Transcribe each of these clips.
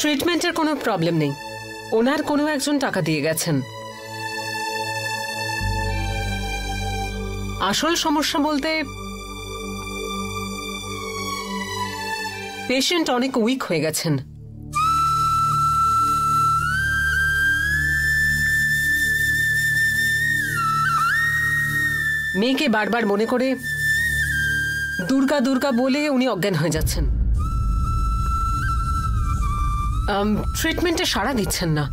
ট্রিটমেন্টের কোনো প্রবলেম নেই, ওনার কোনো একজন টাকা দিয়ে গেছেন। আসল সমস্যা বলতে পেশেন্ট অনেক উইক হয়ে গেছেন। মেয়েকে বারবার মনে করে দুর্গা দুর্গা বলে উনি অজ্ঞান হয়ে যাচ্ছেন। ট্রিটমেন্টে সাড়া দিচ্ছেন না।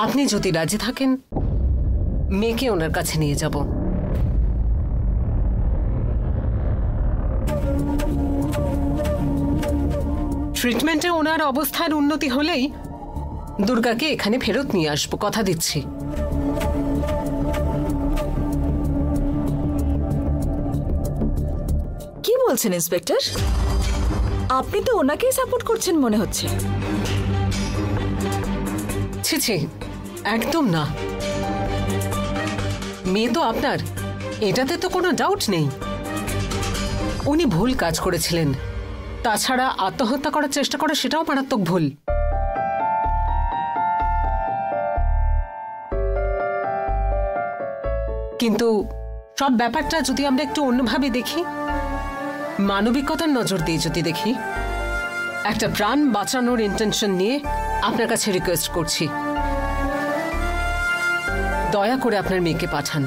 আপনি যদি রাজি থাকেন মেয়েকে ওনার কাছে নিয়ে যাব। ট্রিটমেন্টে ওনার অবস্থার উন্নতি হলেই দুর্গাকে এখানে ফেরত নিয়ে আসবো, কথা দিচ্ছি। কি বলছেন ইন্সপেক্টর? আপনি তো ওনাকেই সাপোর্ট করছেন মনে হচ্ছে। ছি ছি, একদম না। মেয়ে তো আপনার, এটাতে তো কোনো ডাউট নেই। উনি ভুল কাজ করেছিলেন, তাছাড়া আত্মহত্যা করার চেষ্টা করা সেটাও মারাত্মক ভুল। কিন্তু সব ব্যাপারটা যদি আমরা একটু অন্যভাবে দেখি, মানবিকতার নজর দিয়ে যদি দেখি, একটা প্রাণ বাঁচানোর ইন্টেনশন নিয়ে আপনার কাছে রিকোয়েস্ট করছি, দয়া করে আপনার মেয়েকে পাঠান।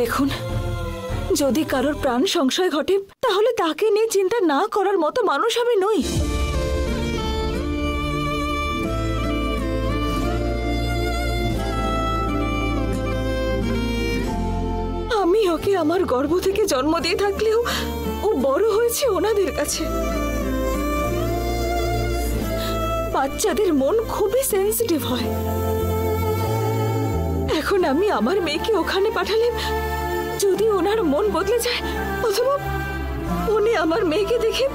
দেখুন, যদি কারোর প্রাণ সংশয় ঘটে তাহলে তাকে নিয়ে চিন্তা না করার মতো মানুষ আমি নই। আমি ওকে আমার গর্ভ থেকে জন্ম দিয়ে থাকলেও ও বড় হয়েছে ওনাদের কাছে। বাচ্চাদের মন খুবই সেন্সিটিভ হয়। এখন আমি আমার মেয়েকে ওখানে পাঠালে যদি ওনার মন বদলে যায়, অথবা উনি আমার মেয়েকে দেখে